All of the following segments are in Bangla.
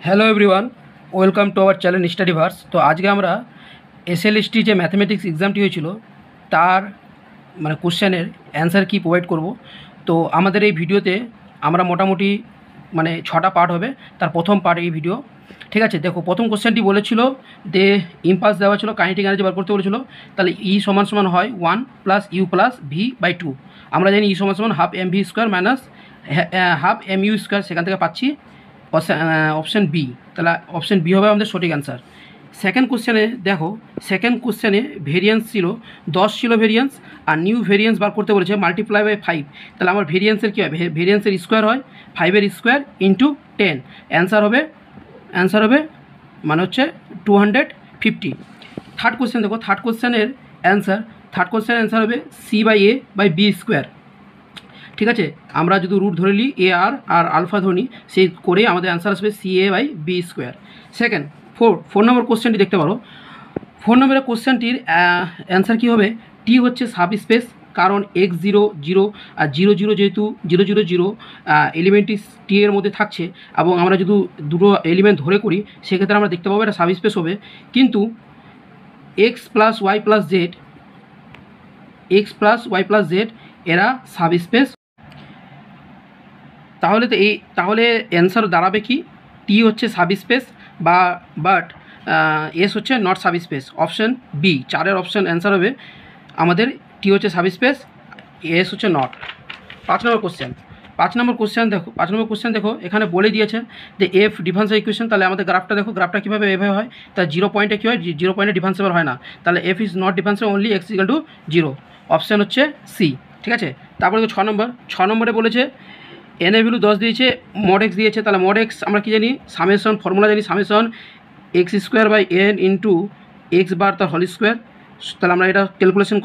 Hello everyone, welcome to our channel Studyverse. তো আজকে আমরা এসএলএসটি যে ম্যাথমেটিক্স এক্সামটি হয়েছিল তার কোশ্চেনের অ্যান্সার কি প্রোভাইড করব। তো আমাদের এই ভিডিওতে আমরা মোটামুটি 6টা পার্ট হবে। তার প্রথম পার্ট এই ভিডিও, ঠিক আছে। দেখো, প্রথম কোশ্চেনটি বলেছিল যে ইম্পালস দেওয়া ছিল, কাইনেটিক এনার্জি বার করতে বলেছিল। তাহলে ই সমান সমান হয় 1 plus u plus v by 2। আমরা জানি ই সমান সমান half m v square minus half m u square, সেখান থেকে পাচ্ছি অপশান বি। তাহলে অপশান বি হবে আমাদের সঠিক অ্যান্সার। সেকেন্ড কোশ্চেনে দেখো, সেকেন্ড কোশ্চেনে ভেরিয়েন্স ছিল 10 ছিল ভেরিয়েন্স, আর নিউ ভেরিয়েন্স বার করতে বলেছে মাল্টিপ্লাই বাই 5। তাহলে আমার ভেরিয়েন্সের কী হয়, ভেরিয়েন্সের স্কোয়ার হয় 5-এর স্কোয়ার ইন্টু 10। অ্যান্সার হবে হচ্ছে 250। থার্ড কোশ্চেন দেখো, থার্ড কোশ্চেনের অ্যান্সার হবে c by a by b square. ঠিক আছে, আমরা যদি রুট ধরে নিই এ আর আলফা ধরি, সেই করে আমাদের অ্যান্সার আসবে c a by b square. Second, four number কোশ্চেনটি দেখতে পারো। 4 নম্বরের কোশ্চেনটির অ্যান্সার কী হবে, টি হচ্ছে সাব স্পেস, কারণ x0 আর 0 যেহেতু 0 এলিমেন্টটি টি এর মধ্যে থাকছে, এবং আমরা যদি দুটো এলিমেন্ট ধরে করি সেক্ষেত্রে আমরা দেখতে পাবো এটা সাব স্পেস হবে। কিন্তু x plus y plus z এরা সাব স্পেস। তাহলে অ্যান্সার দাঁড়াবে কি, টি হচ্ছে সাব স্পেস বাট এস হচ্ছে not subspace. Option B, 4-এর অপশান অ্যান্সার হবে আমাদের টি হচ্ছে সাব স্পেস, এস হচ্ছে নট। 5 নম্বর কোশ্চেন দেখো, এখানে বলে দিয়েছে যে এফ ডিফারেন্সিয়াল ইকুয়েশন। তাহলে আমাদের গ্রাফটা দেখো, গ্রাফটা কীভাবে এভাবে হয়, তার 0 পয়েন্টে কী হয়, 0 পয়েন্টে ডিফারেন্সিয়েবল হয় না। তাহলে F is not differentiable, only x equal to 0। Option হচ্ছে সি, ঠিক আছে। তারপরে 6 নম্বরে বলেছে এন এর ভ্যালু 10 দিয়েছে, মড এক্স দিয়েছে। তাহলে মড এক্স আমরা কী জানি, সামেশন ফর্মুলা জানি, summation x square by n into x bar তার হোল স্কোয়ার। তাহলে আমরা এটা ক্যালকুলেশন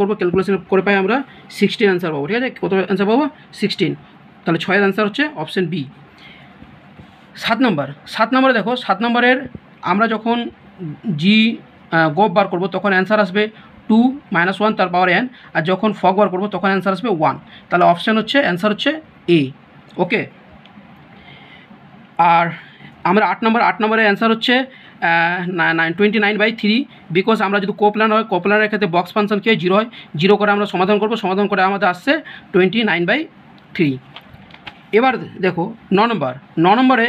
করে পাই আমরা 16 অ্যান্সার পাবো, ঠিক আছে। কত অ্যান্সার পাবো, 16। তাহলে 6-এর অ্যান্সার হচ্ছে অপশান বি। 7 নম্বরে দেখো, 7 নম্বরের আমরা যখন জি গপ বার করবো তখন অ্যান্সার আসবে 2 - 1 তার পাওয়ার এন, আর যখন ফগ বার করবো তখন অ্যান্সার আসবে 1। তাহলে অ্যান্সার হচ্ছে এ, ওকে। আর আমরা 8 নম্বরের অ্যান্সার হচ্ছে 29/3, বিকজ আমরা যদি কোপ্ল্যানারের ক্ষেত্রে বক্স ফাংশন কী হয়, 0 হয়। 0 করে আমরা সমাধান করে আমাদের আসছে 29/3। এবার দেখো 9 নম্বরে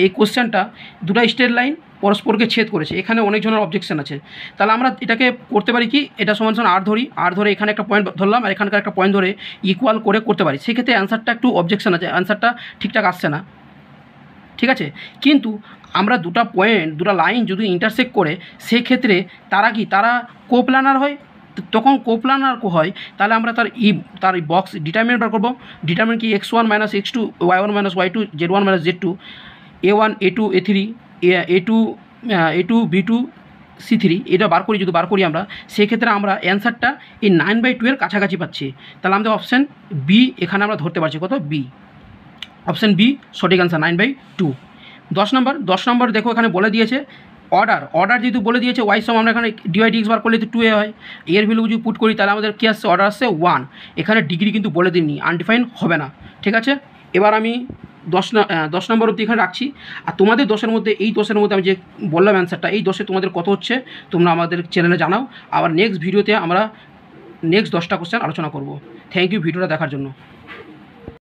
এই কোশ্চেনটা দুটো স্ট্রেট লাইন পরস্পরকে ছেদ করেছে, এখানে অনেকজনের অবজেকশন আছে। তাহলে আমরা এটাকে করতে পারি কি, এটা সমান আর ধরে এখানে একটা পয়েন্ট ধরলাম, আর এখানকার একটা পয়েন্ট ধরে ইকুয়াল করে করতে পারি। সেক্ষেত্রে অ্যান্সারটা একটু অবজেকশন আছে, অ্যান্সারটা ঠিকঠাক আসছে না, ঠিক আছে। কিন্তু আমরা দুটো লাইন যদি ইন্টারসেক্ট করে সেক্ষেত্রে তারা কোপ্ল্যানার হয়, তখন কোপ্ল্যানার হয়। তাহলে আমরা তার বক্স ডিটারমিনেন্ট বার করবো। ডিটারমিনেন্ট কি, x1 - x2, y1 - y2, z1 - z2, a1 a2 a3, a2 b2 c3, এটা যদি বার করি আমরা, সেক্ষেত্রে আমরা অ্যান্সারটা এই 9/2 এর কাছাকাছি পাচ্ছি। তাহলে আমাদের অপশান বি এখানে আমরা ধরতে পারছি, কত, বি। অপশান বি সঠিক অ্যান্সার, 9/2। 10 নম্বর দেখো, এখানে বলে দিয়েছে অর্ডার যেহেতু বলে দিয়েছে ওয়াই সম, আমরা এখানে ডিx বার করলে তো 2a হয়। এর ভ্যালু যদি পুট করি তাহলে আমাদের কী আসছে, অর্ডার আসছে 1। এখানে ডিগ্রি কিন্তু বলে দিইনি, আনডিফাইন হবে না, ঠিক আছে। এবার আমি 10 নম্বর অবধি এখানে রাখছি। আর তোমাদের 10-এর মধ্যে আমি যে বললাম অ্যান্সারটা, এই 10-এ তোমাদের কত হচ্ছে তোমরা আমাদের চ্যানেলে জানাও। আবার নেক্সট ভিডিওতে আমরা নেক্সট 10টা কোশ্চেন আলোচনা করব। থ্যাংক ইউ ভিডিওটা দেখার জন্য।